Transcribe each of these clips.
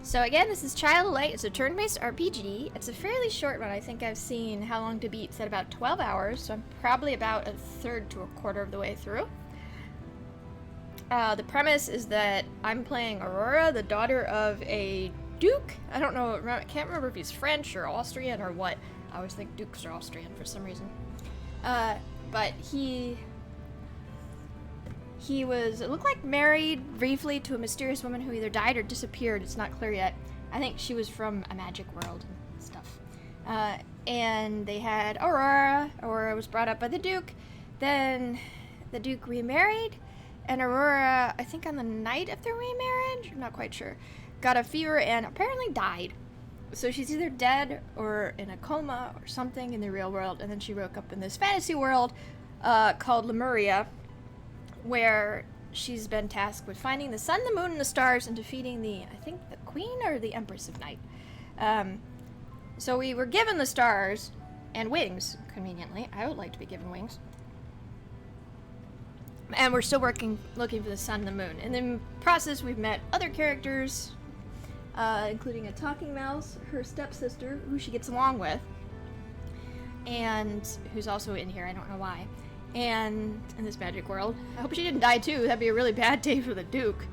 So again, this is Child of Light. It's a turn-based RPG. It's a fairly short one. I think I've seen How Long to Beat at about 12 hours, so I'm probably about a third to a quarter of the way through. The premise is that I'm playing Aurora, the daughter of a duke. I don't know, I can't remember if he's French or Austrian or what. I always think dukes are Austrian for some reason. But he was, it looked like, married briefly to a mysterious woman who either died or disappeared. It's not clear yet. I think she was from a magic world and stuff. And they had Aurora. Aurora was brought up by the Duke. Then the Duke remarried. And Aurora, I think on the night of their remarriage, I'm not quite sure, got a fever and apparently died. So she's either dead or in a coma or something in the real world. And then she woke up in this fantasy world called Lemuria, where she's been tasked with finding the sun, the moon, and the stars and defeating I think the Queen or the Empress of Night. So we were given the stars and wings, conveniently. I would like to be given wings. And we're still looking for the sun and the moon. And in the process, we've met other characters, including a talking mouse, her stepsister, who she gets along with, and who's also in here, I don't know why. And in this magic world. I hope she didn't die too. That'd be a really bad day for the Duke.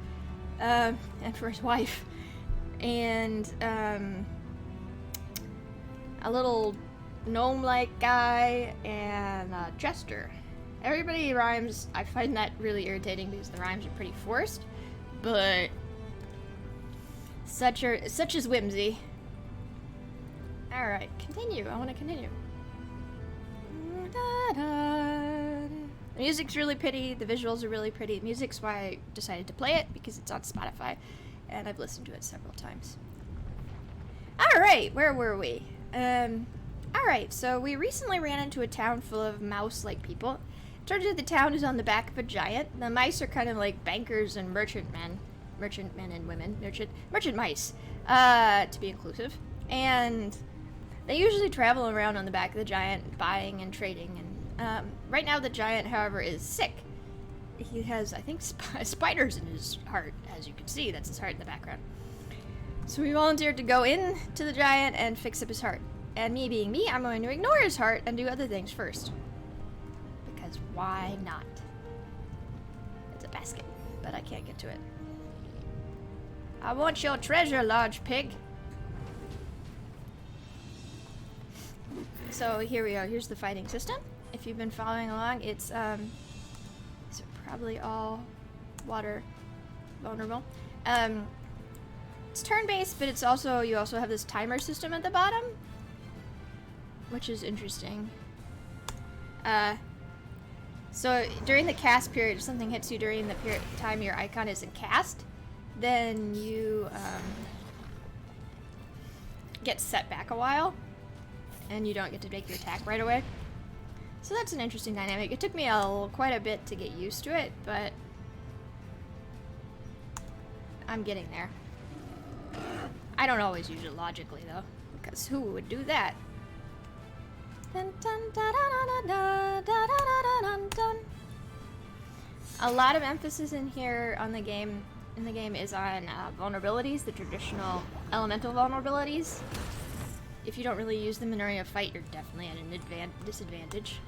And for his wife. And a little gnome-like guy and a jester. Everybody rhymes. I find that really irritating because the rhymes are pretty forced. But such is whimsy. Alright, continue. I want to continue. The music's really pretty, the visuals are really pretty. Music's why I decided to play it, because it's on Spotify, and I've listened to it several times. Alright, where were we? Alright, so we recently ran into a town full of mouse-like people. Turns out the town is on the back of a giant. The mice are kind of like bankers and merchant men and women, merchant mice, to be inclusive. And they usually travel around on the back of the giant, buying and trading. And right now, the giant, however, is sick. He has, I think, spiders in his heart, as you can see. That's his heart in the background. So we volunteered to go in to the giant and fix up his heart. And me being me, I'm going to ignore his heart and do other things first. Because why not? It's a basket, but I can't get to it. I want your treasure, large pig. So here we are. Here's the fighting system. If you've been following along, it's probably all water vulnerable. It's turn-based, but you also have this timer system at the bottom, which is interesting. So during the cast period, if something hits you during the time your icon isn't cast, then you get set back a while, and you don't get to make your attack right away. So that's an interesting dynamic. It took me quite a bit to get used to it, but I'm getting there. I don't always use it logically, though, because who would do that? Dun, dun, da, da, da, da, da, da, da, dun. A lot of emphasis in here on the game is on vulnerabilities, the traditional elemental vulnerabilities. If you don't really use them during a fight, you're definitely at an disadvantage.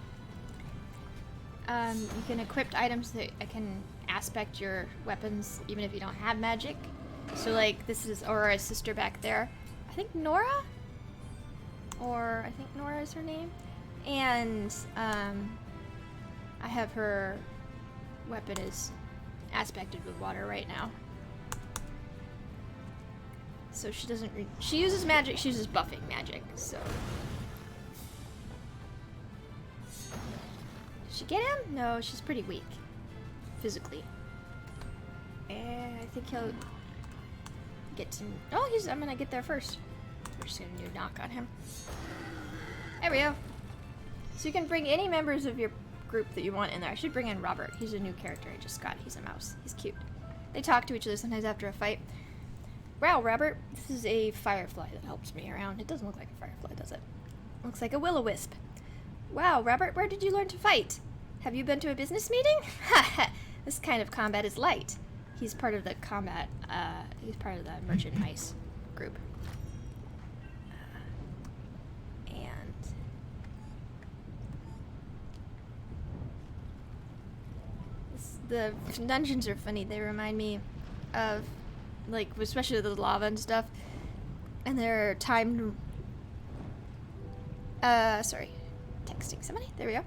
You can equip items that can aspect your weapons even if you don't have magic. So like this is Aurora's sister back there. I think Nora? Or I think Nora is her name. And I have her weapon is aspected with water right now. So she doesn't she uses magic, she uses buffing magic, so. Did she get him? No, she's pretty weak. Physically. And I think he'll get to, I'm gonna get there first. We're just gonna do a knock on him. There we go. So you can bring any members of your group that you want in there. I should bring in Robert. He's a new character I just got. He's a mouse. He's cute. They talk to each other sometimes after a fight. Wow, Robert, this is a firefly that helps me around. It doesn't look like a firefly, does it? Looks like a will-o-wisp. Wow, Robert, where did you learn to fight? Have you been to a business meeting? Ha! This kind of combat is light. He's part of the combat, he's part of the merchant mice group. And the dungeons are funny. They remind me of, like, especially the lava and stuff. And they're timed. Sorry. Texting somebody. There we go.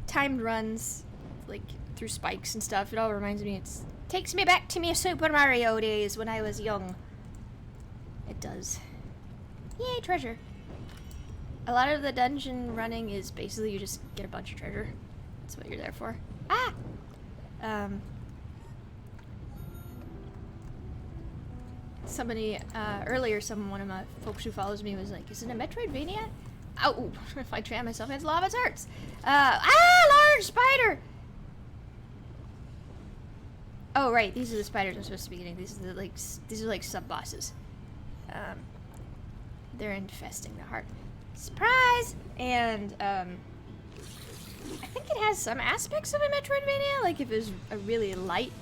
Timed runs, like, through spikes and stuff. It all reminds me, takes me back to me Super Mario days when I was young. It does. Yay, treasure. A lot of the dungeon running is basically you just get a bunch of treasure. That's what you're there for. Ah! Somebody, earlier, one of my folks who follows me was like, is it a Metroidvania? Oh, if I tram myself, it's lava hearts. Large spider! Oh, right, these are the spiders I'm supposed to be getting. These are like sub-bosses. They're infesting the heart. Surprise! And, I think it has some aspects of a Metroidvania, like if it was a really light,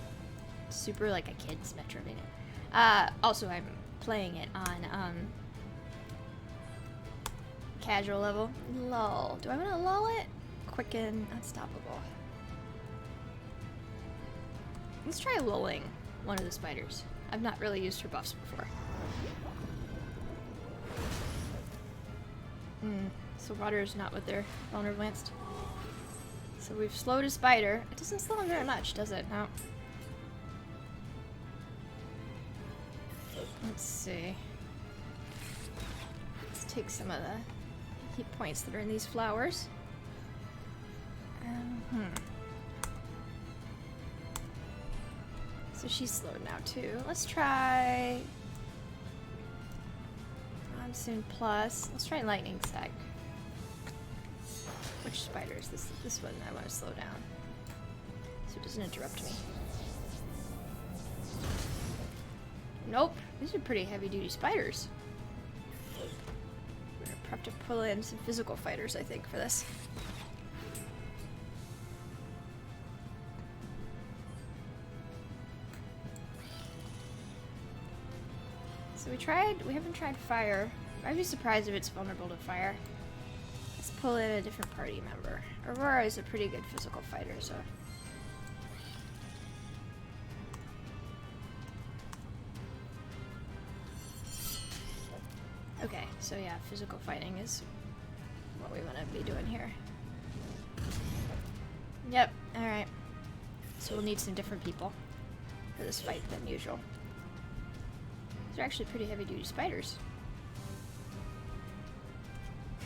super like a kid's Metroidvania. Also, I'm playing it on, casual level. Lull. Do I want to lull it? Quicken. Unstoppable. Let's try lulling one of the spiders. I've not really used her buffs before. So water is not what they're vulnerable against. So we've slowed a spider. It doesn't slow him very much, does it? No. Let's see. Let's take some of the heat points that are in these flowers. So she's slowed now too. Let's try Monsoon Plus. Let's try Lightning Sec. Which spider is this? This one I want to slow down so it doesn't interrupt me. Nope. These are pretty heavy-duty spiders. We're gonna have to pull in some physical fighters, I think, for this. So we haven't tried fire. I'd be surprised if it's vulnerable to fire. Let's pull in a different party member. Aurora is a pretty good physical fighter, so. Okay, so yeah, physical fighting is what we want to be doing here. Yep, alright. So we'll need some different people for this fight than usual. These are actually pretty heavy-duty spiders.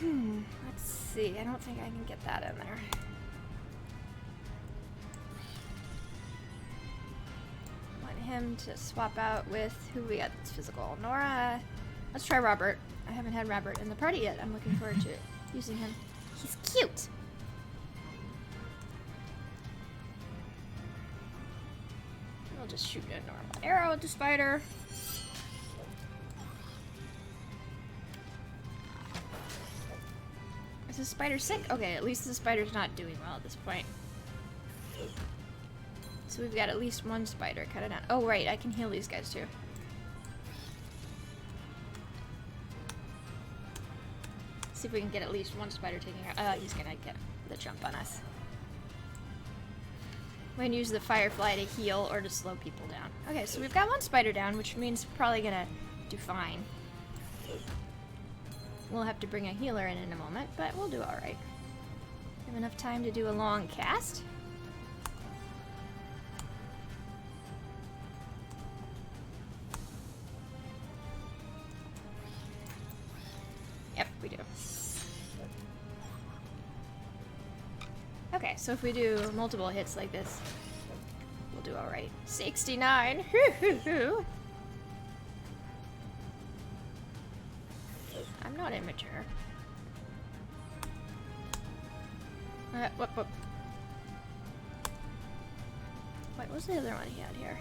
Let's see. I don't think I can get that in there. Want him to swap out with who we got that's physical. Nora. Let's try Robert. I haven't had Robert in the party yet. I'm looking forward to using him. He's cute. We'll just shoot a normal arrow at the spider. Is the spider sick? Okay, at least the spider's not doing well at this point. So we've got at least one spider cut it out. Oh, right, I can heal these guys too. See if we can get at least one spider taking out. He's gonna get the jump on us. We can use the firefly to heal or to slow people down. Okay, so we've got one spider down, which means we're probably gonna do fine. We'll have to bring a healer in a moment, but we'll do alright. Have enough time to do a long cast. Yep, we do. Okay, so if we do multiple hits like this, we'll do alright. 69! Hoo-hoo-hoo! I'm not immature. Whoop. Wait, what's the other one he had here?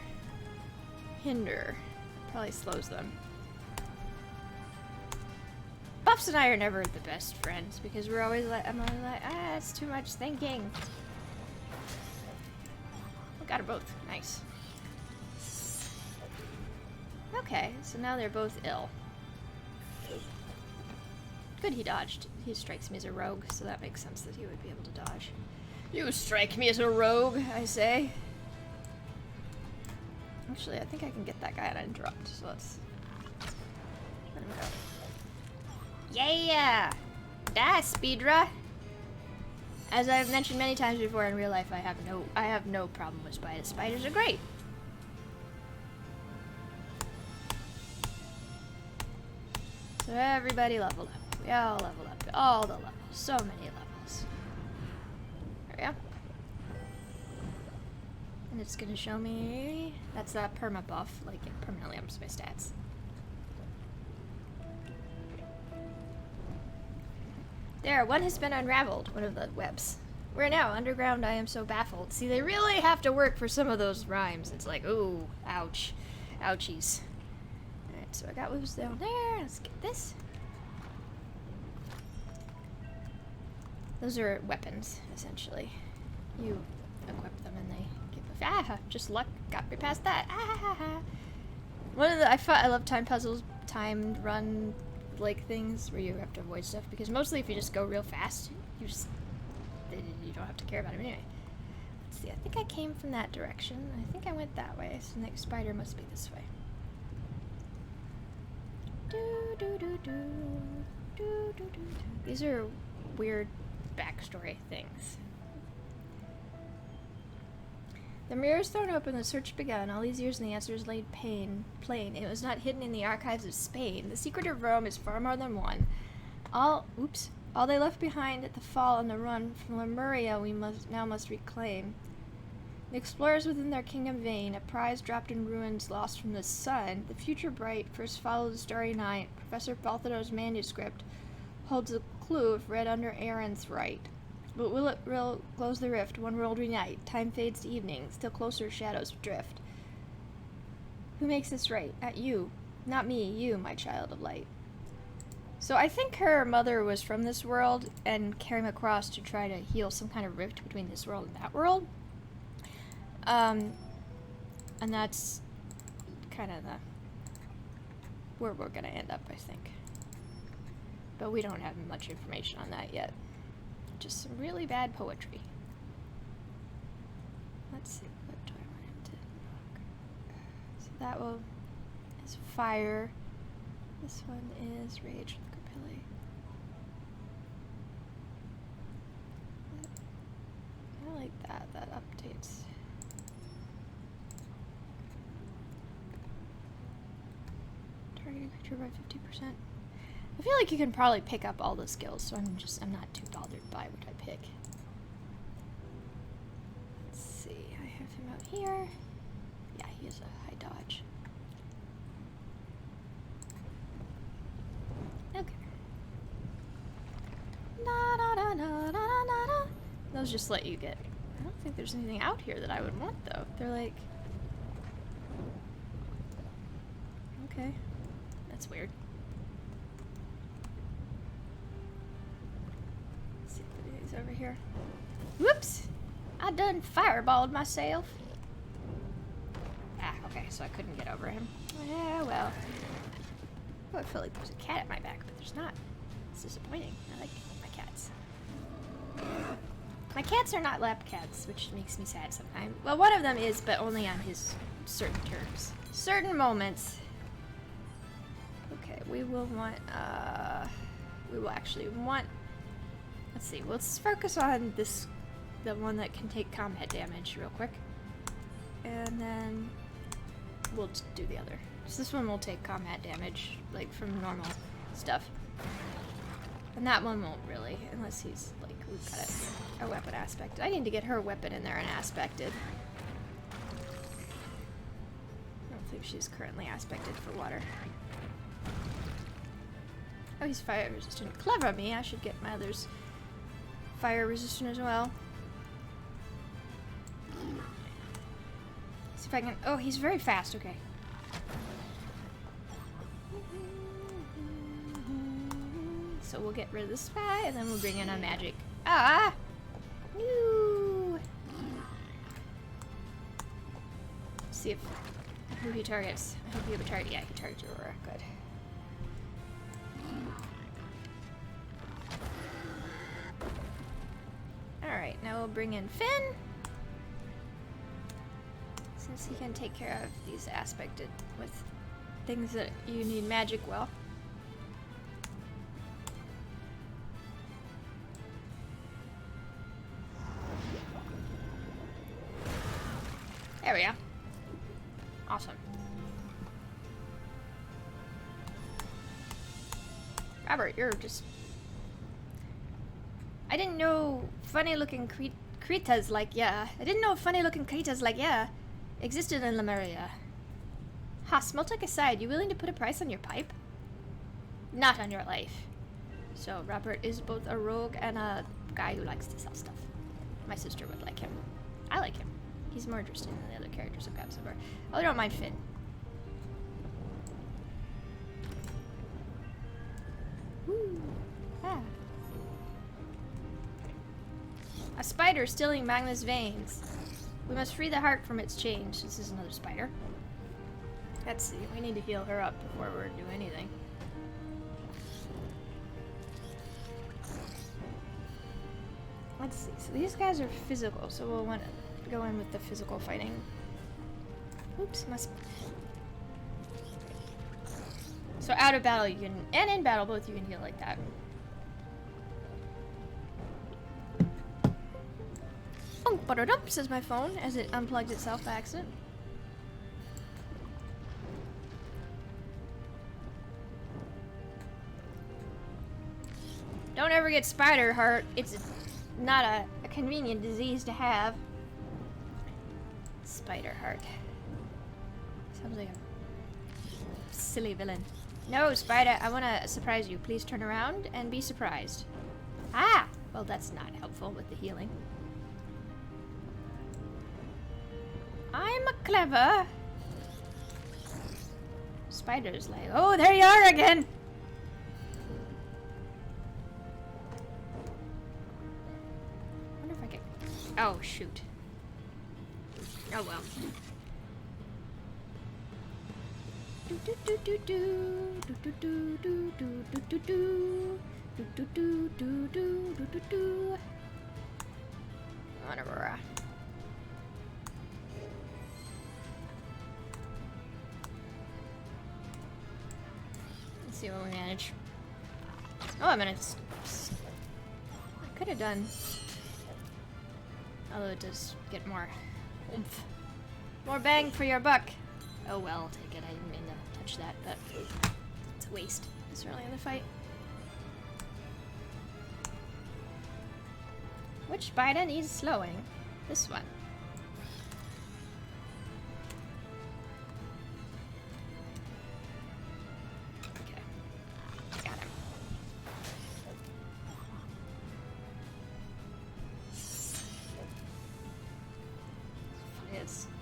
Hinder. Probably slows them. Buffs and I are never the best friends because we're always like, I'm always like, it's too much thinking. We got her both. Nice. Okay, so now they're both ill. good he dodged. He strikes me as a rogue, so that makes sense that he would be able to dodge. You strike me as a rogue, I say. Actually, I think I can get that guy uninterrupted, so let's let him go. Yeah! Die, Speedra! As I've mentioned many times before in real life, I have no problem with spiders. Spiders are great. So everybody level up. We all level up. All the levels. So many levels. There we go. And it's gonna show me... That's that perma buff. Like, it permanently ups my stats. There, one has been unraveled. One of the webs. Where now? Underground, I am so baffled. See, they really have to work for some of those rhymes. It's like, ooh, ouch. Ouchies. Alright, so I got webs down there. Let's get this. Those are weapons, essentially. You equip them and they give just luck got me past that. One of the I love time puzzles, timed run like things where you have to avoid stuff, because mostly if you just go real fast, you don't have to care about it anyway. Let's see, I think I came from that direction. I think I went that way, so the next spider must be this way. These are weird backstory things. The mirror is thrown open, the search begun. All these years and the answers laid plain. It was not hidden in the archives of Spain. The secret of Rome is far more than one. All they left behind at the fall and the run from Lemuria we must reclaim. The explorers within their kingdom vain, a prize dropped in ruins lost from the sun. The future bright, first follow the starry night. Professor Balthado's manuscript holds a clue if read under Aaron's right. But will it close the rift? One world unite. Time fades to evening. Still closer shadows drift. Who makes this right? You. Not me. You, my child of light. So I think her mother was from this world and came across to try to heal some kind of rift between this world and that world. And that's kind of where we're gonna end up, I think. But we don't have much information on that yet. Just some really bad poetry. Let's see, what do I want him to invoke? So that is fire. This one is rage with Capelli. I like that. That updates. Targeted creature by 50%. I feel like you can probably pick up all the skills, so I'm not too bothered by what I pick. Let's see, I have him out here. Yeah, he has a high dodge. Okay. Na na na na na na na. Those just let you get. I don't think there's anything out here that I would want though. They're like. Okay, that's weird. Over here. Whoops! I done fireballed myself. Ah, okay, so I couldn't get over him. Yeah, well. Oh, I feel like there's a cat at my back, but there's not. It's disappointing. I like my cats. My cats are not lap cats, which makes me sad sometimes. Well, one of them is, but only on his certain terms. Certain moments. Okay, we will actually want. Let's see, let's focus on the one that can take combat damage real quick. And then we'll do the other. So this one will take combat damage, like from normal stuff. And that one won't really, unless he's, like, we've got a weapon aspect. I need to get her weapon in there and aspected. I don't think she's currently aspected for water. Oh, he's fire resistant. Clever me, I should get my others fire resistant as well. See if I can. Oh, he's very fast. Okay. So we'll get rid of this guy, and then we'll bring in a magic. Ah! No! See if who he targets. I hope you have a target. Yeah, he targets Aurora. Good. now we'll bring in Finn. Since he can take care of these aspected with things that you need magic well. There we go. Awesome. Robert, you're just... I didn't know funny-looking Kritas like ya. I didn't know funny-looking Kritas like ya existed in Lemuria. Ha, Smoltek aside, you willing to put a price on your pipe? Not on your life. So, Robert is both a rogue and a guy who likes to sell stuff. My sister would like him. I like him. He's more interesting than the other characters I've got so far. Oh, I don't mind Finn. Woo. Ah. A spider stealing Magnus' veins. We must free the heart from its chains. This is another spider. Let's see. We need to heal her up before we do anything. Let's see. So these guys are physical, so we'll want to go in with the physical fighting. Oops, must... So out of battle you can, and in battle both you can heal like that. Oh, ba-da-dump, says my phone as it unplugged itself by accident. Don't ever get spider heart. It's not a convenient disease to have. Spider heart. Sounds like a silly villain. No, Spider, I want to surprise you. Please turn around and be surprised. Ah! Well, that's not helpful with the healing. I'm clever. Spider's like, oh, there you are again! I wonder if I can... Oh, shoot. Oh, well. Whatever. Let's see what we manage. Oh, I'm gonna... I could have done... Although it does get more oomph. More bang for your buck. Oh well, I'll take it. I didn't mean to touch that, but it's a waste this early in the fight. Which spider needs slowing? This one. Okay. Got him.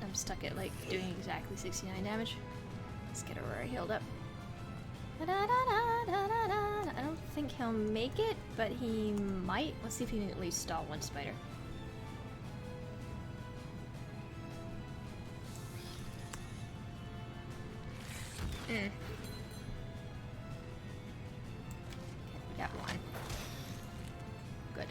I'm stuck at like doing exactly 69 damage. Let's get Aurora healed up. I don't think he'll make it, but he might. Let's see if he can at least stall one spider. Okay, we got one. Good.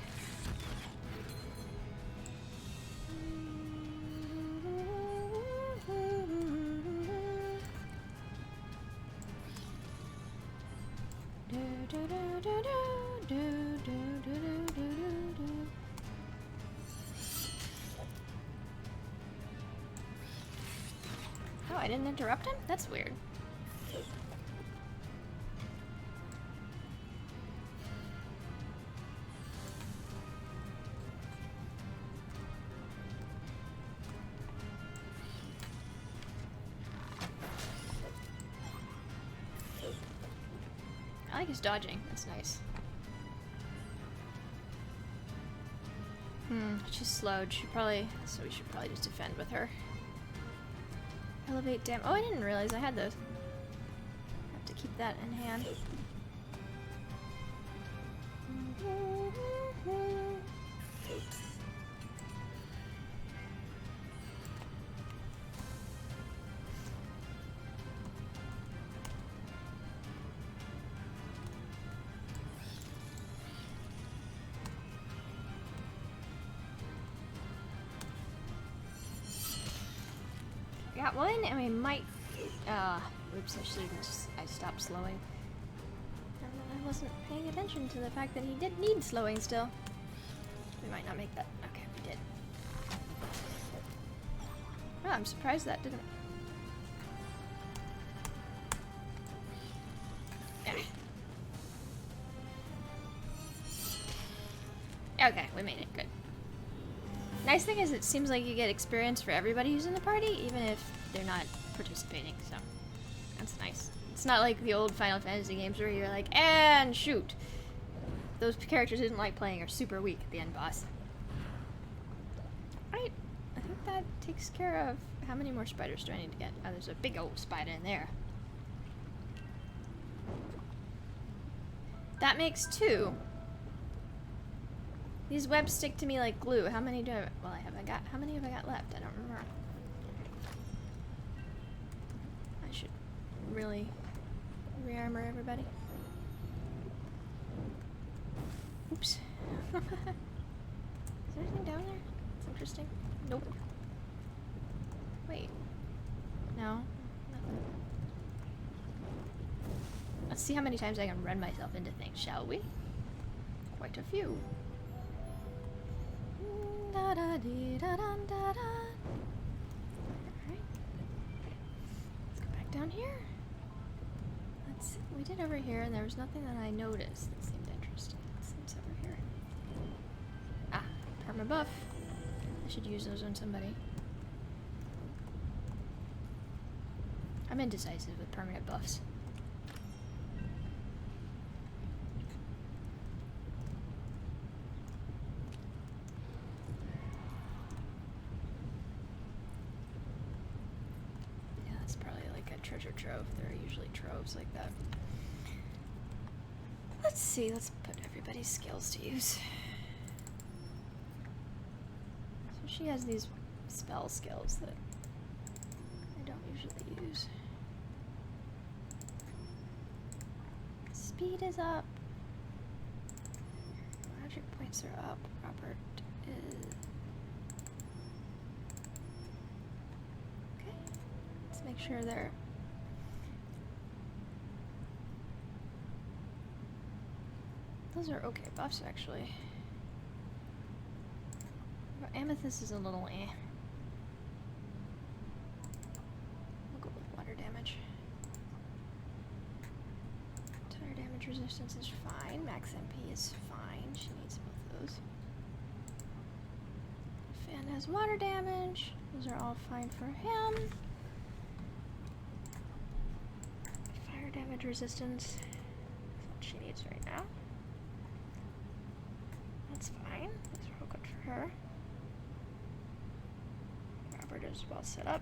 Oh, I didn't interrupt him? That's weird. I like his dodging. That's nice. She's slowed. She probably... So we should probably just defend with her. Elevate damage. Oh, I didn't realize I had those. Have to keep that in hand. I got one, and we might. Oops! I stopped slowing. I wasn't paying attention to the fact that he did need slowing still. We might not make that. Okay, we did. Oh, I'm surprised that didn't. Okay, we made it. Good. Nice thing is it seems like you get experience for everybody who's in the party, even if they're not participating, so that's nice. It's not like the old Final Fantasy games where you're like, and shoot! Those characters didn't like playing are super weak at the end boss. Right, I think that takes care of... How many more spiders do I need to get? Oh, there's a big old spider in there. That makes 2. These webs stick to me like glue. How many do I... Well, how many have I got left? I don't remember. I should really re-armor everybody. Oops. Is there anything down there? It's interesting. Nope. Wait. No. Nothing. Let's see how many times I can run myself into things, shall we? Quite a few. Alright. Let's go back down here. Let's see. We did over here, and there was nothing that I noticed that seemed interesting. What's over here? Ah, perma buff. I should use those on somebody. I'm indecisive with permanent buffs. Yeah, that's probably like a treasure trove. There are usually troves like that. Let's see, let's put everybody's skills to use. So she has these spell skills that I don't usually use. Speed is up. Magic points are up. Robert is... Okay. Let's make sure they're... Those are okay buffs, actually. But Amethyst is a little eh. We'll go with water damage. Tire damage resistance is fine. Max MP is fine. She needs both of those. Fan has water damage. Those are all fine for him. Fire damage resistance. That's what she needs right now. That's fine. That's real good for her. Robert is well set up.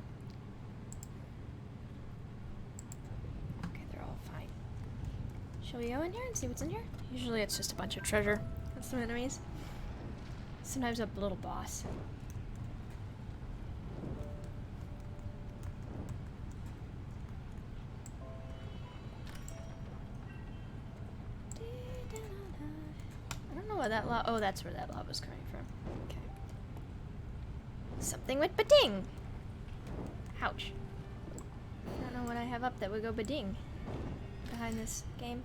Okay, they're all fine. Shall we go in here and see what's in here? Usually it's just a bunch of treasure and some enemies. Sometimes a little boss. I don't know what that lava... Oh, that's where that lava's coming from. Okay. Something with ba-ding! Ouch. I don't know what I have up that would go ba-ding behind this game.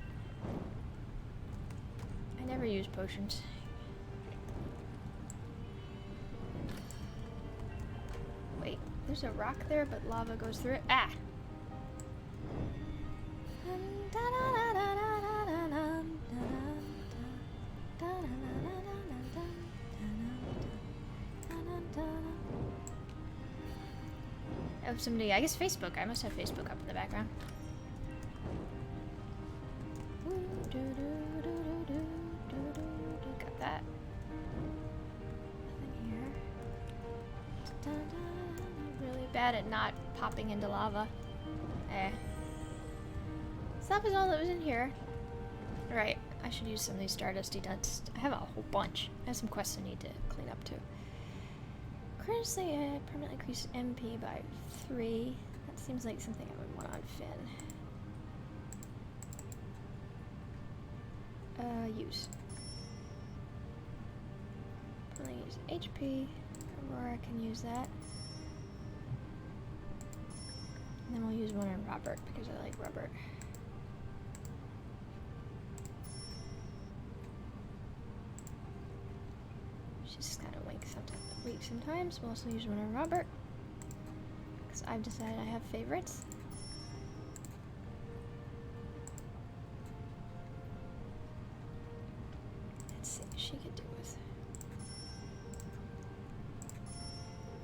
I never use potions. Wait, there's a rock there, but lava goes through it. Ah! Oh, somebody, I guess Facebook. I must have Facebook up in the background. Got that. Nothing here. Really bad at not popping into lava. Eh. So that was all that was in here. Right, I should use some of these Stardusty dust. I have a whole bunch. I have some quests I need to clean up too. Currently, permanently increase MP by 3. That seems like something I would want on Finn. Use. Permanently use HP. Aurora can use that. then we'll use one on Robert because I like Robert. She's kind of weak sometimes. We'll also use one on Robert because I've decided I have favorites. Let's see what she could do with.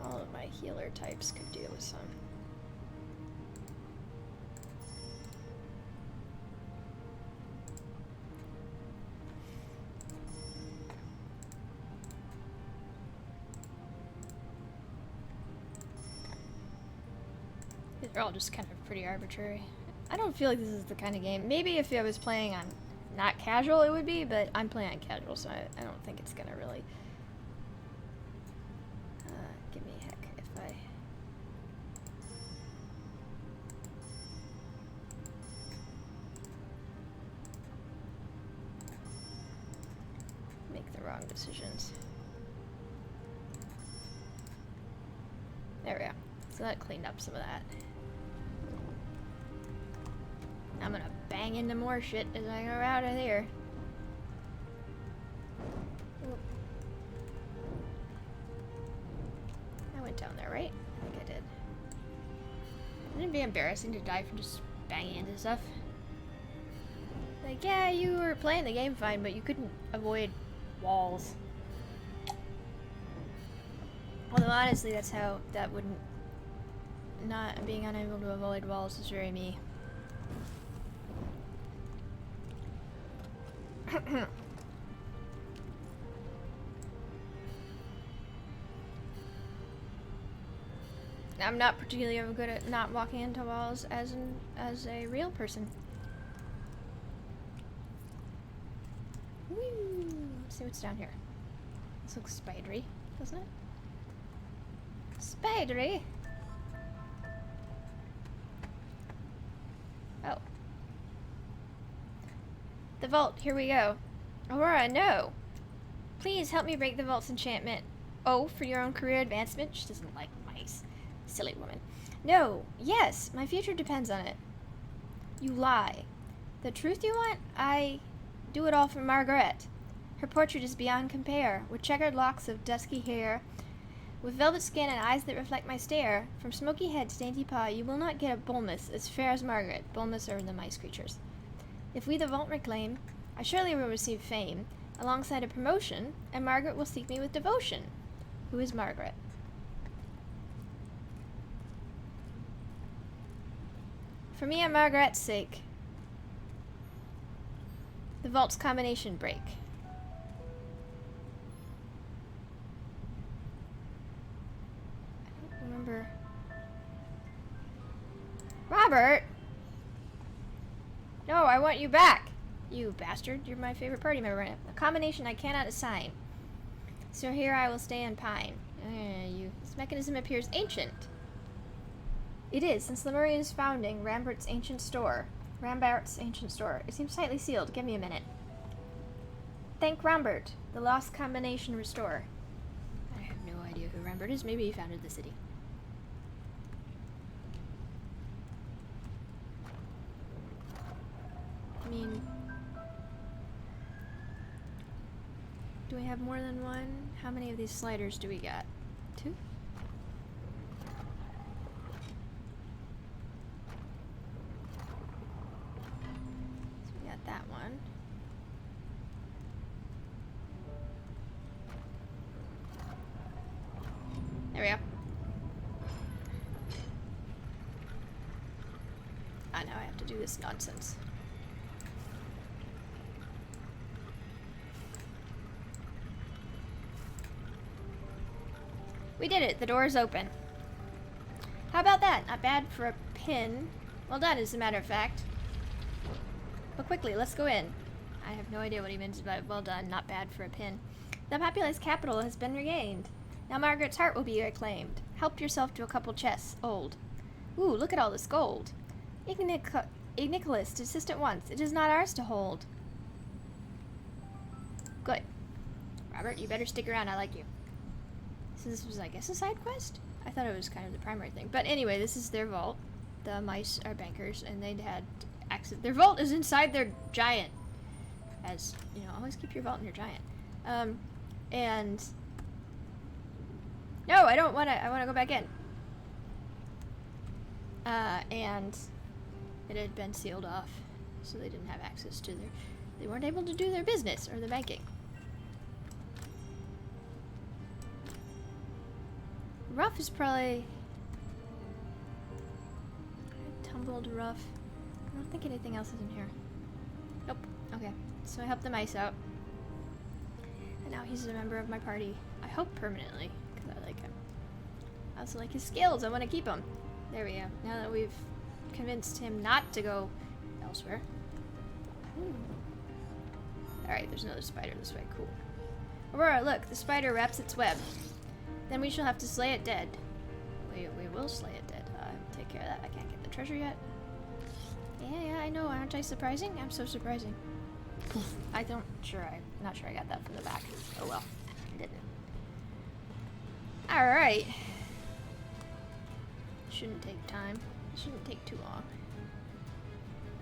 All of my healer types could deal with some. They're all just kind of pretty arbitrary. I don't feel like this is the kind of game. Maybe if I was playing on not casual it would be, but I'm playing on casual, so I don't think it's gonna really give me heck if I make the wrong decisions. There we go. So that cleaned up some of that. I'm gonna bang into more shit as I go out of here. Oop. I went down there, right? I think I did. Wouldn't it be embarrassing to die from just banging into stuff? Like, yeah, you were playing the game fine, but you couldn't avoid walls. Although honestly, that's how that wouldn't... Not being unable to avoid walls is very me. I'm not particularly good at not walking into walls as a real person. Woo! Let's see what's down here. This looks spidery, doesn't it? Spidery! Oh. The vault, here we go. Aurora, no! Please help me break the vault's enchantment. Oh, for your own career advancement? She doesn't like mice. Silly woman. No, yes, my future depends on it. You lie. The truth you want? I do it all for Margaret. Her portrait is beyond compare, with checkered locks of dusky hair, with velvet skin and eyes that reflect my stare. From smoky head to dainty paw, you will not get a Bulmus as fair as Margaret. Bulmus are the mice creatures. If we the vault reclaim, I surely will receive fame, alongside a promotion, and Margaret will seek me with devotion. Who is Margaret? For me and Margaret's sake, the vault's combination break. I don't remember. Robert! No, I want you back! You bastard, you're my favorite party member. A combination I cannot assign. So here I will stay and pine. This mechanism appears ancient. It is, since Lemuria's founding, Rambert's ancient store. It seems tightly sealed. Give me a minute. Thank Rambert. The lost combination restore. I have no idea who Rambert is. Maybe he founded the city. I mean... Do we have more than one? How many of these sliders do we got? 2? That one. There we go. Ah, now I have to do this nonsense. We did it. The door is open. How about that? Not bad for a pin. Well done, as a matter of fact. But quickly, let's go in. I have no idea what he means by well done, not bad for a pin. The populous capital has been regained. Now Margaret's heart will be reclaimed. Help yourself to a couple chests. Old. Ooh, look at all this gold. Igniculus, desist at once. It is not ours to hold. Good. Robert, you better stick around. I like you. So this was, I guess, a side quest? I thought it was kind of the primary thing. But anyway, this is their vault. the mice are bankers, and they'd had access. Their vault is inside their giant. As you know, always keep your vault in your giant. And no, I don't want to. I want to go back in. And it had been sealed off, so they didn't have access to their. They weren't able to do their business or the banking. Rough is probably tumbled rough. I don't think anything else is in here. Nope. Okay. So I helped the mice out. And now he's a member of my party. I hope permanently, because I like him. I also like his skills. I want to keep him. There we go. Now that we've convinced him not to go elsewhere. Alright, there's another spider this way. Cool. Aurora, look. The spider wraps its web. Then we shall have to slay it dead. We will slay it dead. Take care of that. I can't get the treasure yet. Yeah, I know. Aren't I surprising? I'm so surprising. I'm not sure I got that from the back. Oh well. I didn't. Alright. Shouldn't take time. Shouldn't take too long.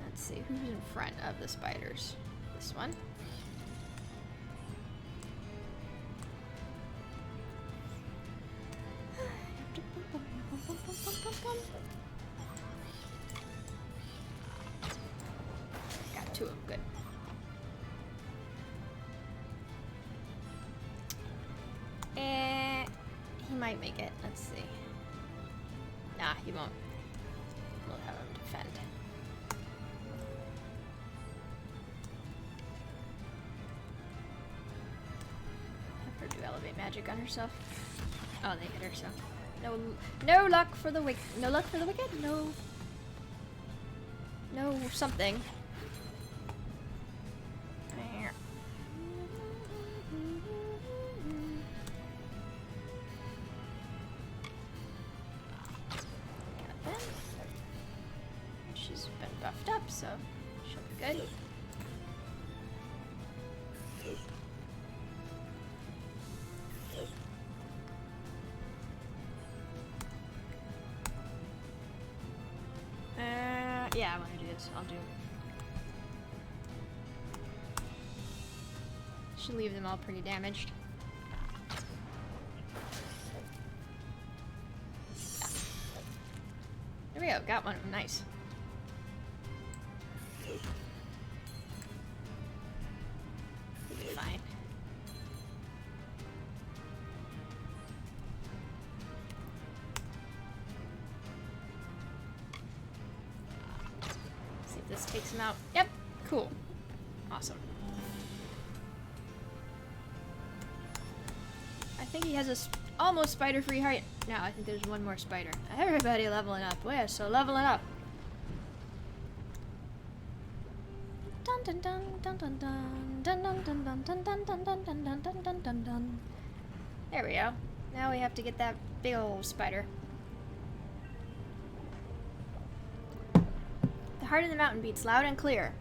Let's see. Who's in front of the spiders? This one. Got two of them, good. He might make it. Let's see. Nah, he won't. We'll have him defend. Have her do elevate magic on herself. Oh, they hit her, so. No luck for the wicked. No luck for the wicked? No something. Got them. She's been buffed up, so she'll be good. Yeah, I want to do this. I'll do. Should leave them all pretty damaged. Yeah. There we go. Got one of them. Nice. We'll be fine. This takes him out. Yep. Cool. Awesome. I think he has a almost spider-free height. No, I think there's one more spider. Everybody leveling up. We're so leveling up. Dun dun dun dun dun dun dun dun dun dun dun dun dun dun dun dun dun dun dun. There we go. Now we have to get that big old spider. The heart of the mountain beats loud and clear,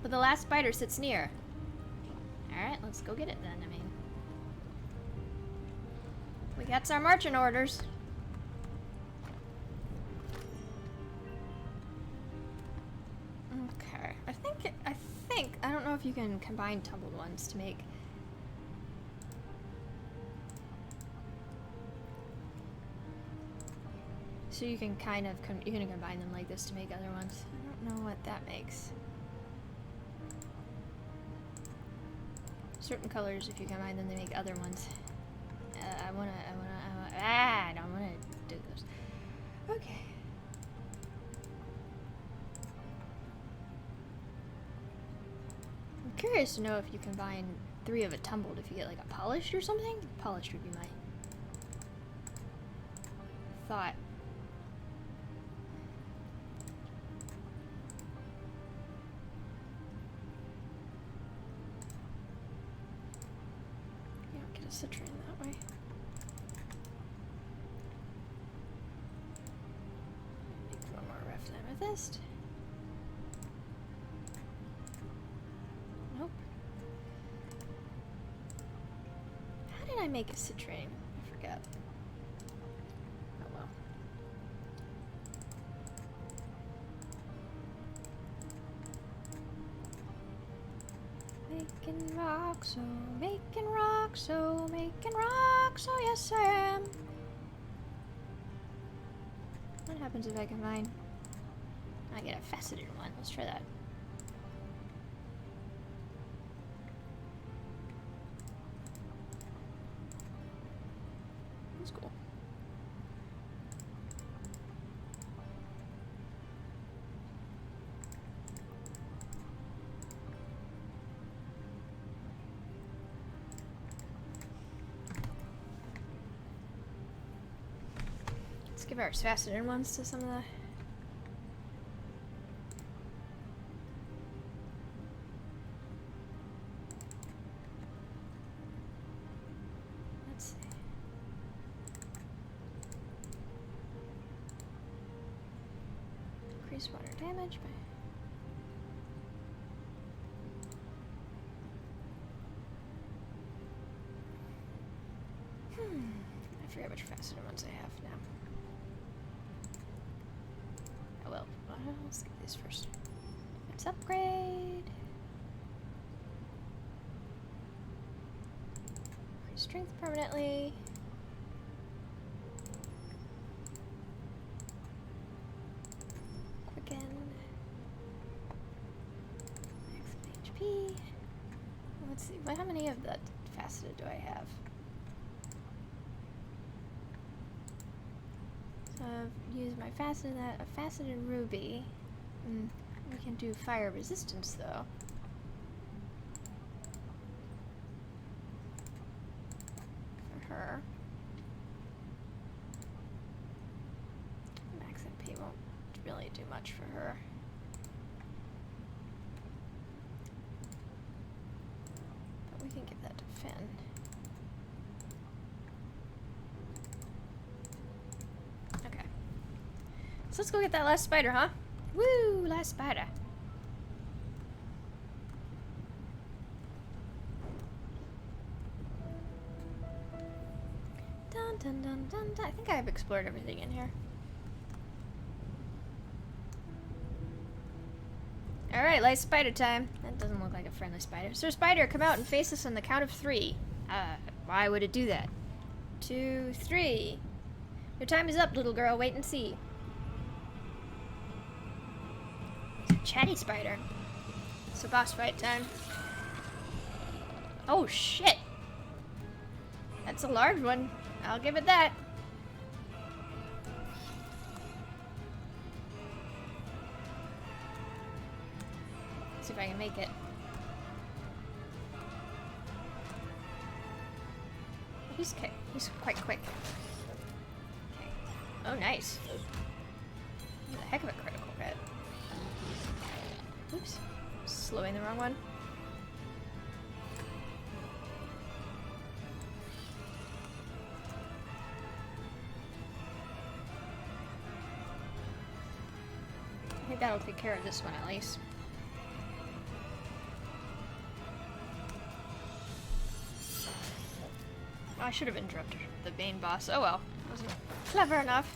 but the last spider sits near. Alright, let's go get it then. I mean, we got our marching orders. Okay, I think, I don't know if you can combine tumbled ones to make. So you can kind of, you can combine them like this to make other ones. I don't know what that makes. Certain colors, if you combine them, they make other ones. I don't wanna do those. Okay. I'm curious to know if you combine 3 of a tumbled, if you get like a polished or something? Polished would be my thought. You don't get a citrine that way. Make one more rough amethyst. Nope. How did I make a citrine? I forget. Oh well. making rocks, oh yes I am. What happens if I combine? I get a faceted one. Let's try that. That's cool. Let's give our faceted ones to some of the... Let's see. Increase water damage by... I forget which faceted ones I have now. Oh well, let's get these first. Let's upgrade. Increase strength permanently. Quicken. Max HP. Let's see, how many of that faceted do I have? So I've used my faceted, a faceted ruby. We can do fire resistance though. For her. Max MP won't really do much for her. But we can give that to Finn. So let's go get that last spider, huh? Woo! Last spider. Dun dun dun dun dun. I think I've explored everything in here. Alright, last spider time. That doesn't look like a friendly spider. Sir Spider, come out and face us on the count of 3. Why would it do that? 2, 3. Your time is up, little girl. Wait and see. Chatty spider. So boss fight time. Oh shit! That's a large one. I'll give it that. See if I can make it. He's quite quick. Okay. Oh nice. That's a heck of a critical hit. Oops. Slowing the wrong one. I think that'll take care of this one at least. Oh, I should have interrupted the main boss. Oh well. Wasn't clever enough.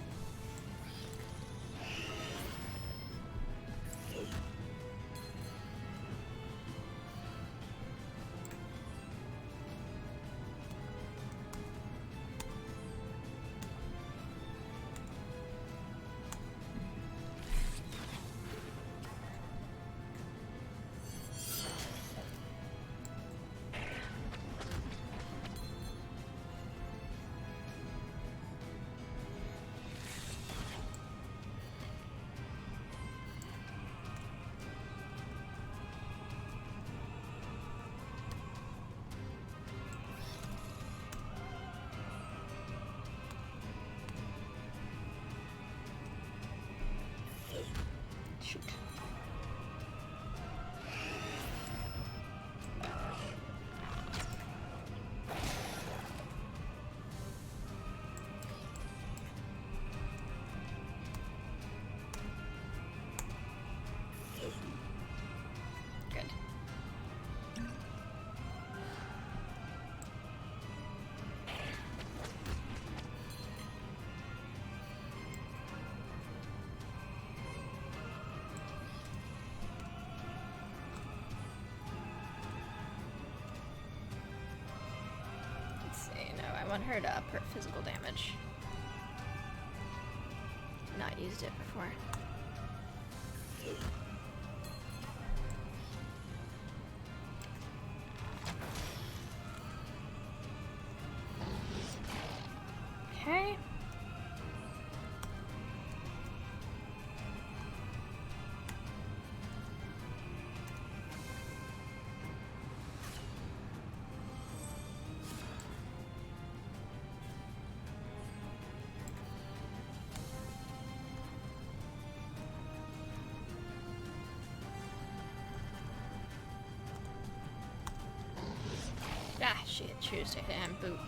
see, no, I want her to up her physical damage. Not used it before. Okay. Ah, shit, choose to hit him, boot.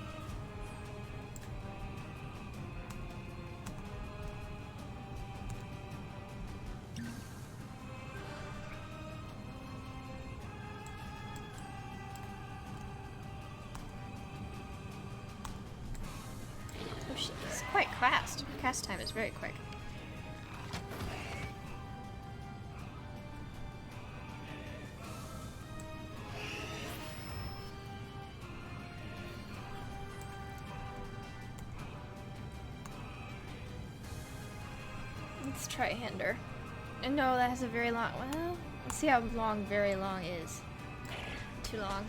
Oh shit, it's quite fast. Cast time is very quick. Let's try Hinder. And no, that has a very long. Well, let's see how long very long is. Too long.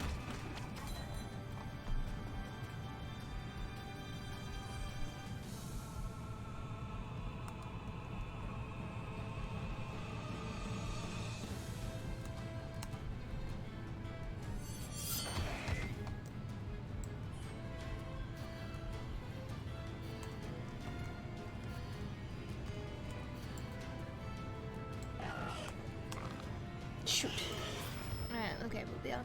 Shoot. Alright, okay, we'll be on.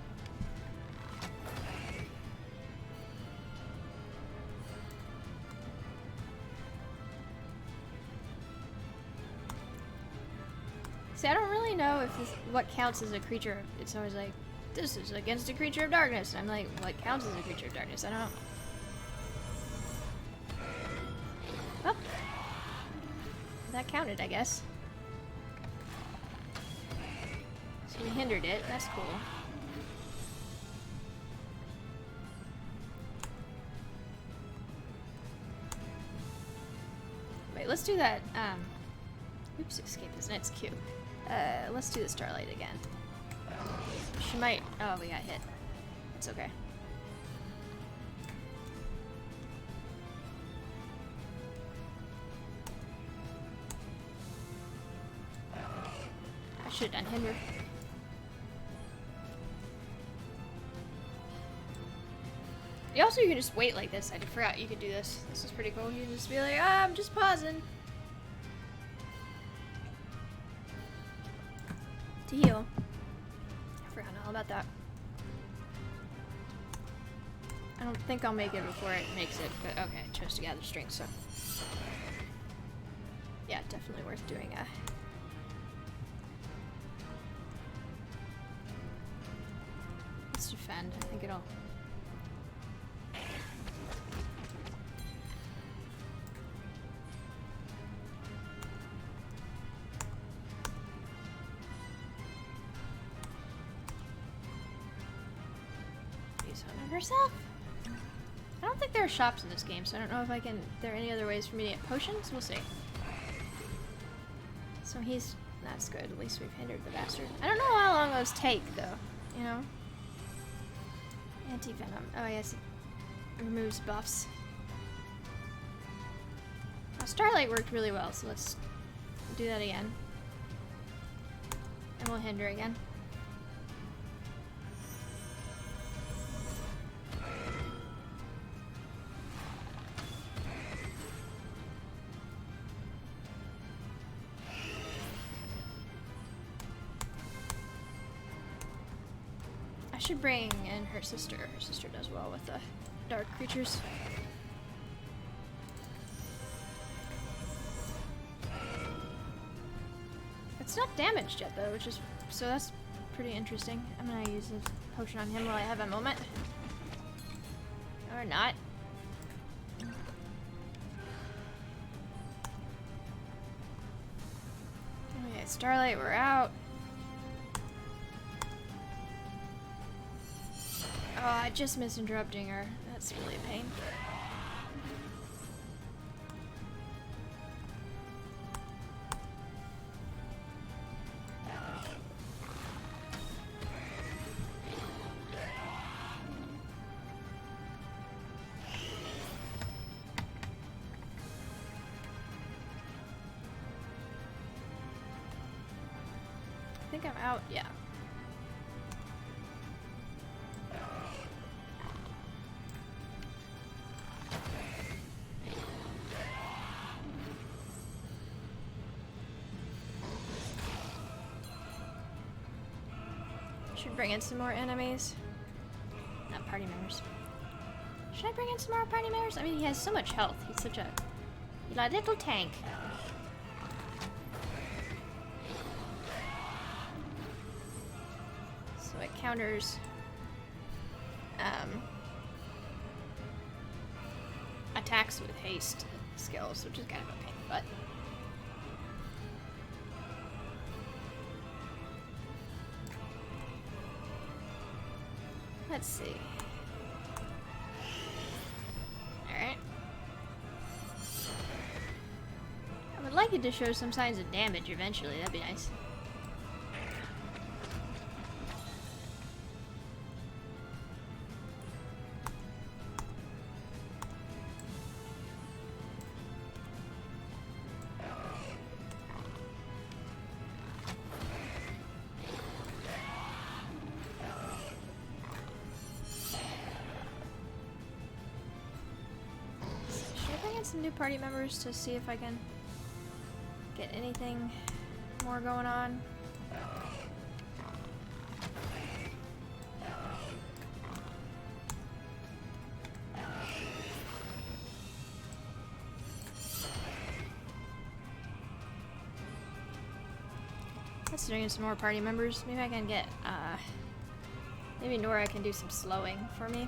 See, I don't really know if this, what counts as a creature. It's always like, this is against a creature of darkness. And I'm like, what counts as a creature of darkness? I don't know. Well, that counted, I guess. So we hindered it. That's cool. Wait, let's do that. Oops, escape isn't it? It's cute. Let's do the Starlight again. She might. Oh, we got hit. It's okay. I should have done hinder. You can just wait like this. I forgot you could do this. This is pretty cool. You can just be like, I'm just pausing. To heal. I forgot all about that. I don't think I'll make it before it makes it, but okay, I chose to gather strength, so. Yeah, definitely worth doing a. Let's defend. I think it'll. Herself. I don't think there are shops in this game, so I don't know if I can. There are any other ways for me to get potions? We'll see. So he's. That's good. At least we've hindered the bastard. I don't know how long those take, though. You know. Anti-venom. Oh yes, it removes buffs. Now, Starlight worked really well, so let's do that again, and we'll hinder again. I should bring in her sister. Her sister does well with the dark creatures. It's not damaged yet though, which is so that's pretty interesting. I'm gonna use a potion on him while I have a moment. Or not. Okay, Starlight, we're out. Oh, I just missed interrupting her. That's really a pain. I think I'm out, yeah. Should bring in some more enemies. Not party members. Should I bring in some more party members? I mean, he has so much health. He's such a little tank. So it counters attacks with haste skills, which is kind of a pain in the butt. Let's see. Alright. I would like it to show some signs of damage eventually, that'd be nice. Some new party members to see if I can get anything more going on. Let's bring in some more party members. Maybe I can get, maybe Nora can do some slowing for me.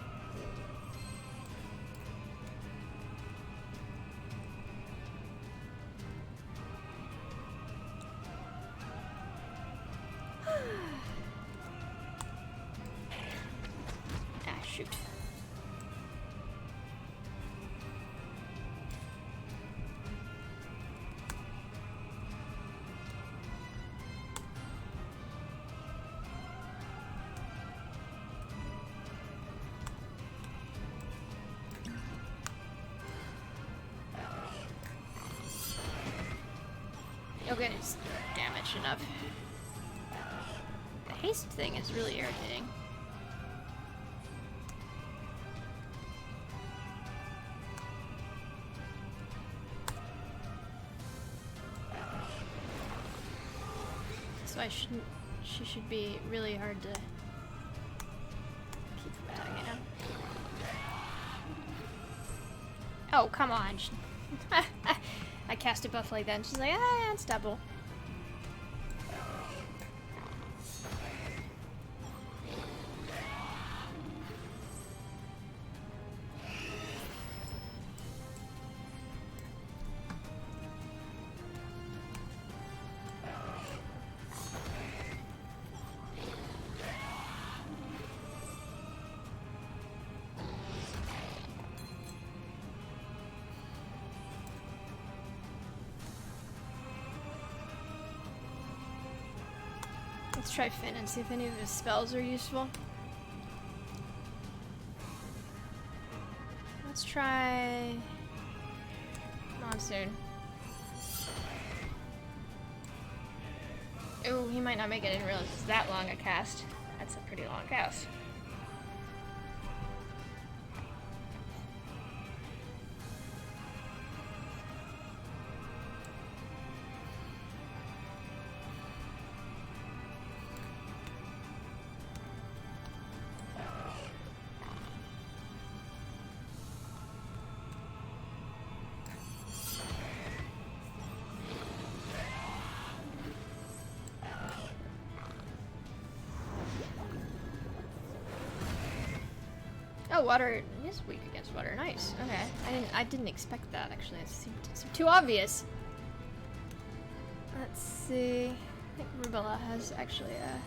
Shoot. Okay, it's damage enough. The haste thing is really irritating. So she should be really hard to keep from attacking it. Oh, come on. I cast a buff like that and she's like, ah, unstoppable. Let's try Finn and see if any of his spells are useful. Let's try Monsoon. Oh, he might not make it. I didn't realize it's that long a cast. That's a pretty long cast. Oh, water is weak against water. Nice. Okay. I didn't expect that actually. It seemed too obvious. Let's see. I think Rubella has actually a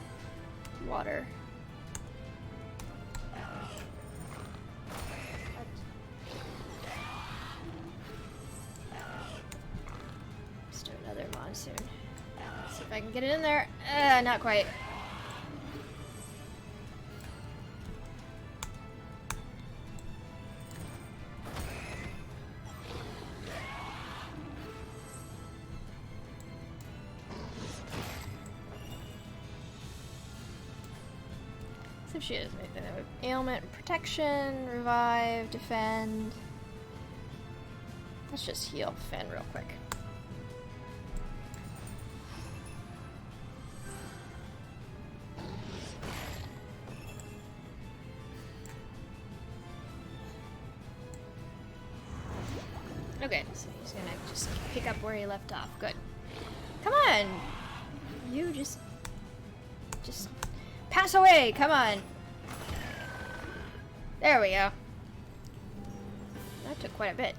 water. See if I can get it in there. Not quite. See if she has anything that would ailment, protection, revive, defend. Let's just heal Finn real quick. Okay, so he's gonna just pick up where he left off. Good. Come on! You just pass away! Come on! There we go. That took quite a bit.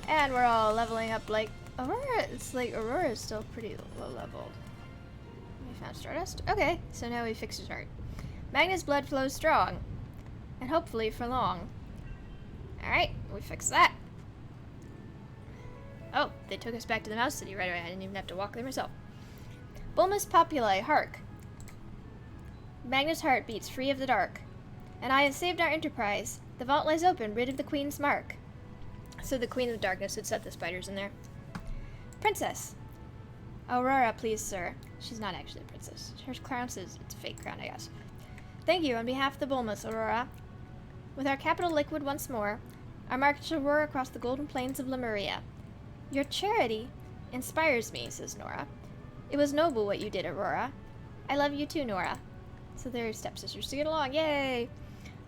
And we're all leveling up like Aurora. It's like Aurora is still pretty low leveled. We found Stardust. Okay, so now we fixed his heart. Magnus' blood flows strong, and hopefully for long. Alright, we fixed that. Oh, they took us back to the Mouse City right away. I didn't even have to walk there myself. Bulmus Populi, hark. Magnus' heart beats free of the dark. And I have saved our enterprise. The vault lies open, rid of the Queen's mark. So the Queen of the Darkness had set the spiders in there. Princess. Aurora, please, sir. She's not actually a princess. Her crown says it's a fake crown, I guess. Thank you on behalf of the Bulmus, Aurora. With our capital liquid once more, our market shall roar across the golden plains of Lemuria. Your charity inspires me, says Nora. It was noble what you did, Aurora. I love you too, Nora. So they're stepsisters to get along. Yay!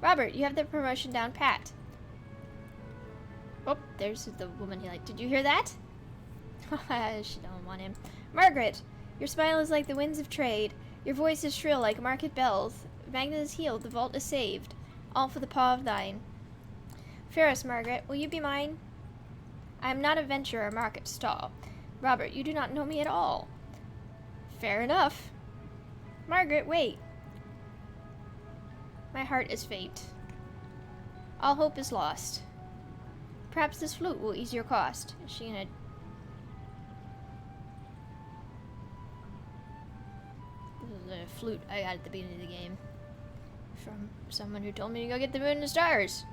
Robert, you have the promotion down pat. Oh, there's the woman he liked. Did you hear that? She don't want him. Margaret, your smile is like the winds of trade. Your voice is shrill like market bells. Magnus is healed, the vault is saved. All for the paw of thine. Fairest Margaret, will you be mine? I am not a venture or market stall. Robert, you do not know me at all. Fair enough. Margaret, wait. My heart is fate. All hope is lost. Perhaps this flute will ease your cost. Is she gonna... This is a flute I got at the beginning of the game. From someone who told me to go get the moon and the stars.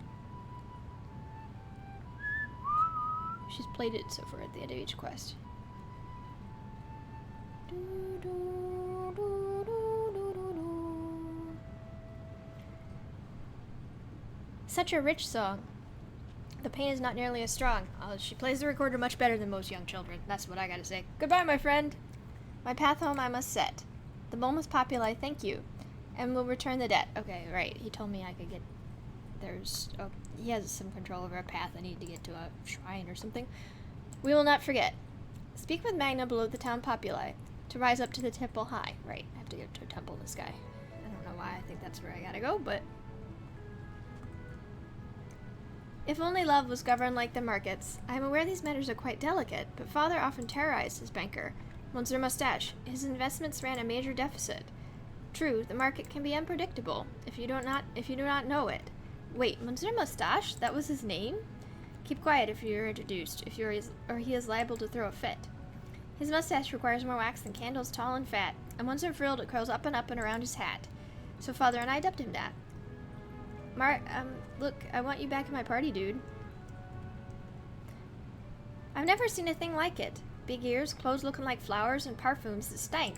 She's played it so far at the end of each quest. Such a rich song. The pain is not nearly as strong. She plays the recorder much better than most young children. That's what I gotta say. Goodbye, my friend. My path home I must set. The Bulmus Populi, thank you. And will return the debt. Okay, right. He told me I could get... Oh, he has some control over a path. I need to get to a shrine or something. We will not forget. Speak with Magna below the town Populi. To rise up to the temple high. Right, I have to get to a temple in the sky. I don't know why I think that's where I gotta go, but... If only love was governed like the markets. I am aware these matters are quite delicate, but father often terrorized his banker, Monsieur Moustache. His investments ran a major deficit. True, the market can be unpredictable, if you do not know it. Wait, Monsieur Moustache? That was his name? Keep quiet if you're introduced, or he is liable to throw a fit. His mustache requires more wax than candles tall and fat, and once they're frilled it curls up and around his hat. So father and I dubbed him that. Look, I want you back in my party, dude. I've never seen a thing like it. Big ears, clothes looking like flowers, and perfumes that stank.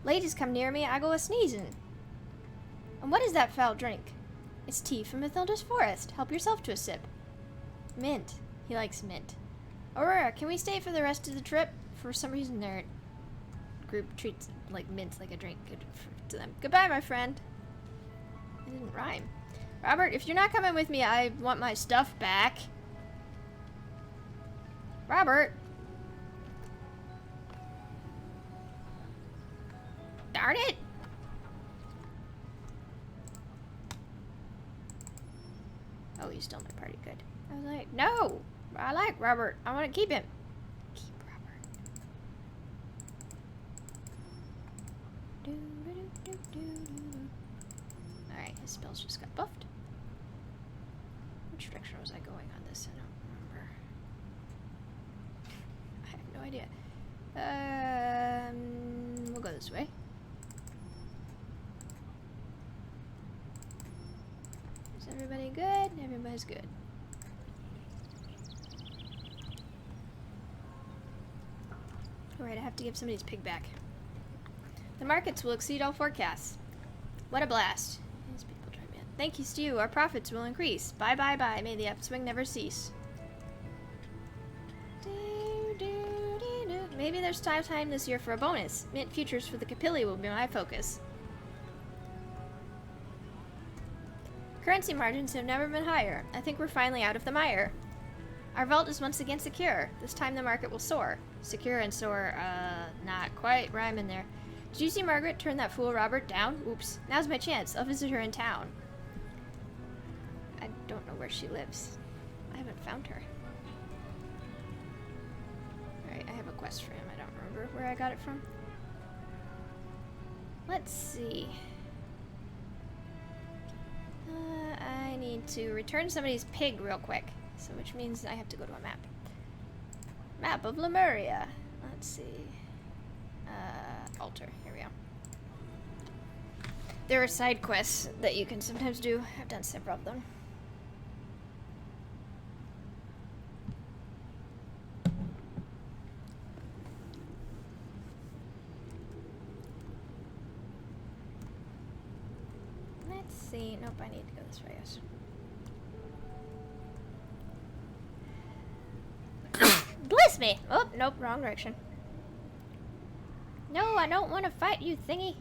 Ladies come near me, I go a-sneezing. And what is that foul drink? It's tea from Mathilda's forest. Help yourself to a sip. Mint. He likes mint. Aurora, can we stay for the rest of the trip? For some reason their group treats like mint like a drink to them. Goodbye, my friend. It didn't rhyme. Robert, if you're not coming with me, I want my stuff back. Robert. Darn it. Oh, he's still my party. Good. I was like, no. I like Robert. I want to keep him. Keep Robert. Alright, his spells just got buffed. Which direction was I going on this? I don't remember. I have no idea. We'll go this way. Is everybody good? Everybody's good. Alright, I have to give somebody's pig back. The markets will exceed all forecasts. What a blast. These people drive me. Thank you, Stu. Our profits will increase. Bye, bye, bye. May the upswing never cease. Maybe there's time this year for a bonus. Mint futures for the Capilli will be my focus. Currency margins have never been higher. I think we're finally out of the mire. Our vault is once again secure. This time the market will soar. Secure and soar, not quite rhyming there. Did you see Margaret turn that fool Robert down? Oops. Now's my chance. I'll visit her in town. I don't know where she lives. I haven't found her. Alright, I have a quest for him. I don't remember where I got it from. Let's see. I need to return somebody's pig real quick. So, which means I have to go to a map. Map of Lemuria. Let's see. Altar. Here we go. There are side quests that you can sometimes do. I've done several of them. Let's see. Nope, I need to go this way, yes. Bless me! Oh, nope, wrong direction. No, I don't want to fight you, thingy.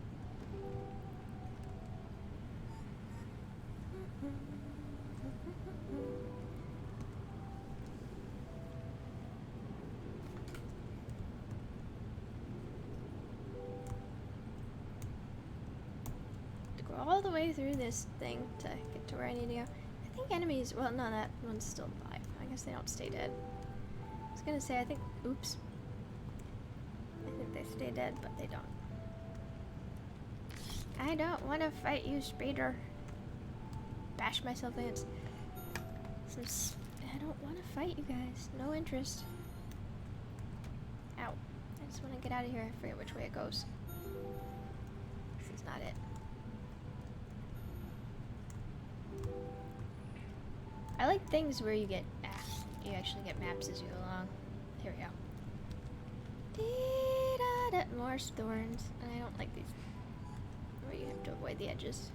To go all the way through this thing to get to where I need to go. I think enemies, well, no, that one's still alive. I guess they don't stay dead. I was gonna say, I think, oops. I think they stay dead, but they don't. I don't want to fight you, Speeder. Bash myself in. I don't want to fight you guys. No interest. Ow. I just want to get out of here. I forget which way it goes. This is not it. I like things where you get you actually get maps as you go along. Here we go. More thorns. And I don't like these where you have to avoid the edges.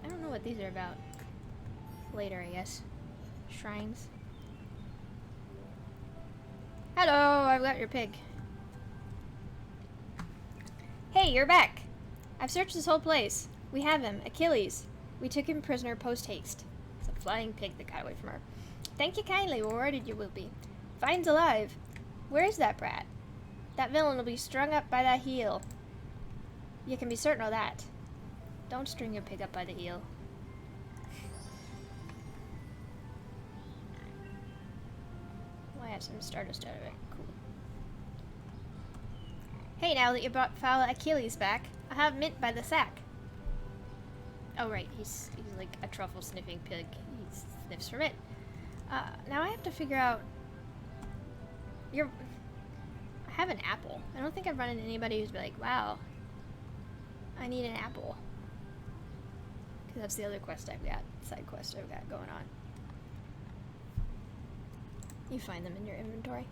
I don't know what these are about. Later, I guess. Shrines. Hello, I've got your pig. Hey, you're back. I've searched this whole place. We have him, Achilles. We took him prisoner post-haste. It's a flying pig that got away from her. Thank you kindly, rewarded you will be. Fine's alive. Where is that brat? That villain will be strung up by that heel. You can be certain of that. Don't string your pig up by the heel. Well, I have some stardust out of it. Cool. Hey, now that you brought foul Achilles back, I have mint by the sack. Oh, right. He's like a truffle-sniffing pig. He sniffs from it. Now I have to figure out... I have an apple. I don't think I've run into anybody who's like, wow, I need an apple. Because that's the other quest I've got, side quest I've got going on. You find them in your inventory.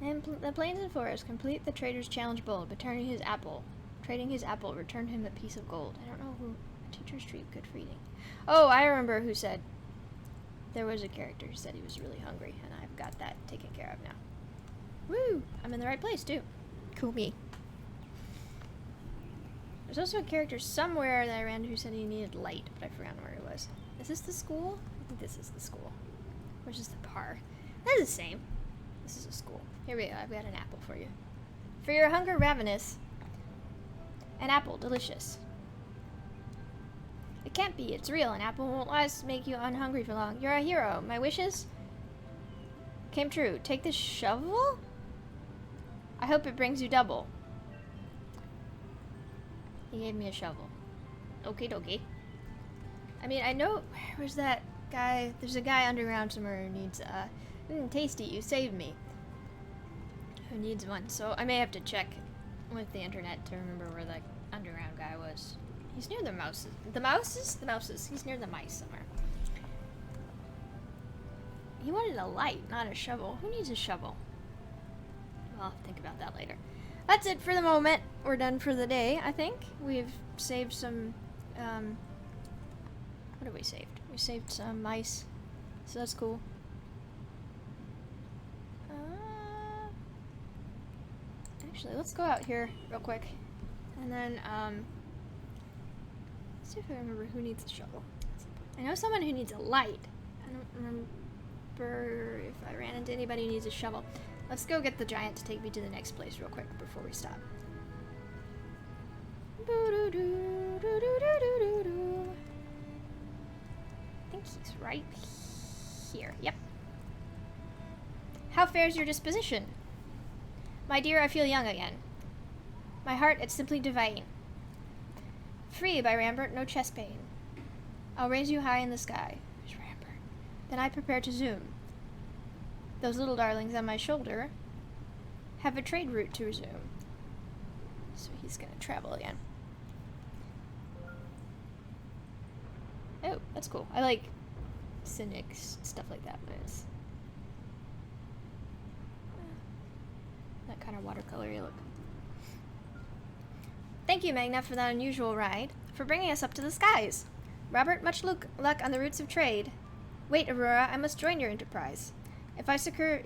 And the plains and forests complete the trader's challenge bold, but trading his apple returned him a piece of gold. I don't know who. A teacher's treat, good for eating. Oh, I remember who said. There was a character who said he was really hungry, and I've got that taken care of now. Woo! I'm in the right place too. Cool me. There's also a character somewhere that I ran who said he needed light, but I forgot where it was. Is this the school? I think this is the school. Which is the bar. That's the same. This is a school. Here we go. I've got an apple for you. For your hunger ravenous. An apple delicious. It can't be. It's real. An apple won't last make you unhungry for long. You're a hero. My wishes came true. Take this shovel? I hope it brings you double. He gave me a shovel. Okie dokie. I mean, I know, where's that guy? There's a guy underground somewhere who needs, Tasty, you saved me. Who needs one, so I may have to check with the internet to remember where that underground guy was. He's near the mouses. The mouses? The mouses. He's near the mice somewhere. He wanted a light, not a shovel. Who needs a shovel? Well, I'll think about that later. That's it for the moment. We're done for the day, I think. We've saved some, what have we saved? We saved some mice, so that's cool. Actually, let's go out here real quick. And then, let's see if I remember who needs a shovel. I know someone who needs a light. I don't remember if I ran into anybody who needs a shovel. Let's go get the giant to take me to the next place real quick before we stop. I think he's right here. Yep. How fares your disposition? My dear, I feel young again. My heart, it's simply divine. Free by Rambert, no chest pain. I'll raise you high in the sky. There's Rambert. Then I prepare to zoom. Those little darlings on my shoulder have a trade route to resume. So he's gonna travel again. Oh, that's cool. I like cynics, stuff like that, but it's that kind of watercolory look. Thank you, Magna, for that unusual ride, for bringing us up to the skies. Robert, much luck on the routes of trade. Wait, Aurora, I must join your enterprise. If I secure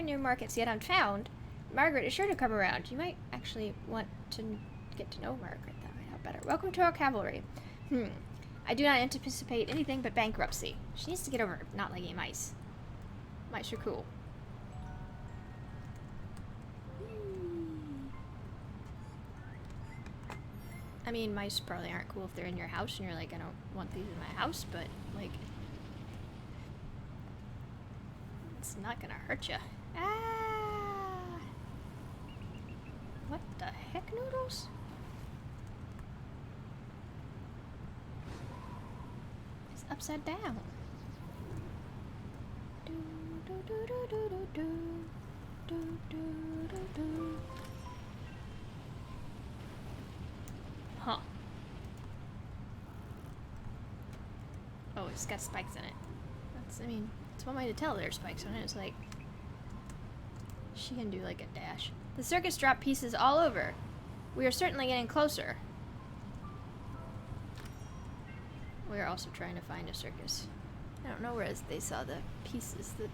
new markets yet unfound, Margaret is sure to come around. You might actually want to get to know Margaret. That might help better. Welcome to our cavalry. I do not anticipate anything but bankruptcy. She needs to get over not liking mice. Mice are cool. I mean, mice probably aren't cool if they're in your house and you're like, I don't want these in my house, but, like, it's not gonna hurt you. Ah! What the heck, Noodles? It's upside down. Do, do, do, do, do, do, do, do, do, do. Huh. Oh, it's got spikes in it. That's, I mean, it's one way to tell there's spikes on it. It's like, she can do like a dash. The circus dropped pieces all over. We are certainly getting closer. We are also trying to find a circus. I don't know where they saw the pieces that...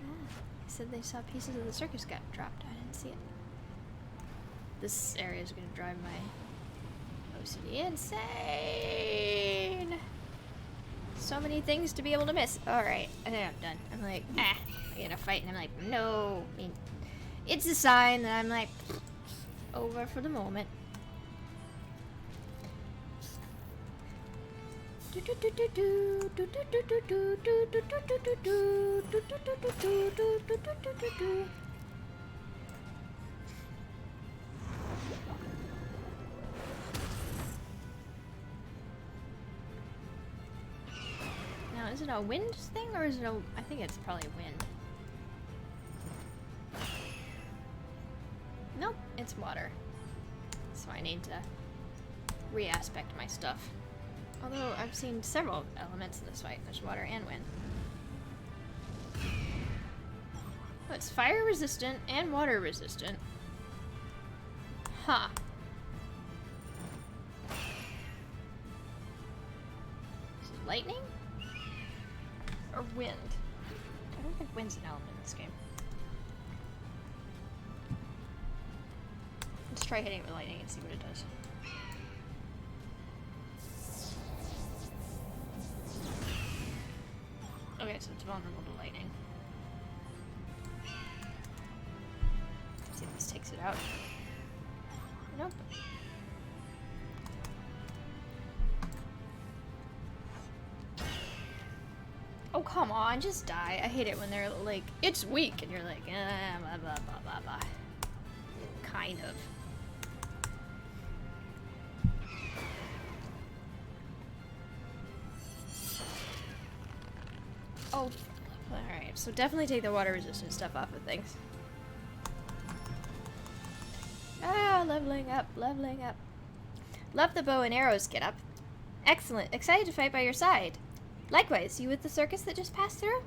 they said they saw pieces of the circus got dropped. I didn't see it. This area is going to drive my OCD insane. So many things to be able to miss. Alright, I think I'm done. I'm like, I get a fight, and I'm like, no. I mean, it's a sign that I'm like, over for the moment. Now, is it a wind thing or is it a... I think it's probably wind. Nope, it's water. So I need to re-aspect my stuff. Although I've seen several elements in this fight. There's water and wind. Oh, it's fire resistant and water resistant. Huh. Is it lightning? Or wind? I don't think wind's an element in this game. Let's try hitting it with lightning and see what it does. Okay, so it's vulnerable to lightning. Let's see if this takes it out. Nope. Oh, come on, just die. I hate it when they're like, it's weak, and you're like, blah, blah, blah, blah, blah. Kind of. Alright, so definitely take the water resistant stuff off of things. Ah, leveling up, leveling up. Love the bow and arrows, get up. Excellent, excited to fight by your side. Likewise, you with the circus that just passed through?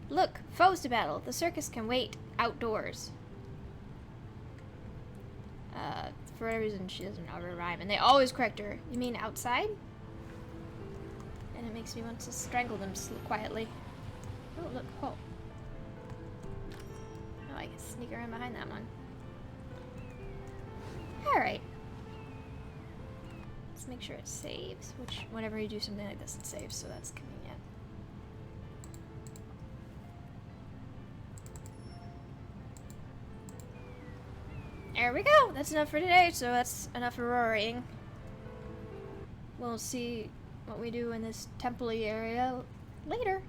Look, foes to battle. The circus can wait outdoors. For whatever reason, she doesn't know how to rhyme, and they always correct her. You mean outside? And it makes me want to strangle them quietly. Oh, look, oh. Oh, I can sneak around behind that one. Alright. Let's make sure it saves, which whenever you do something like this, it saves, so that's convenient. There we go! That's enough for today, so that's enough roaring. We'll see what we do in this temple-y area later.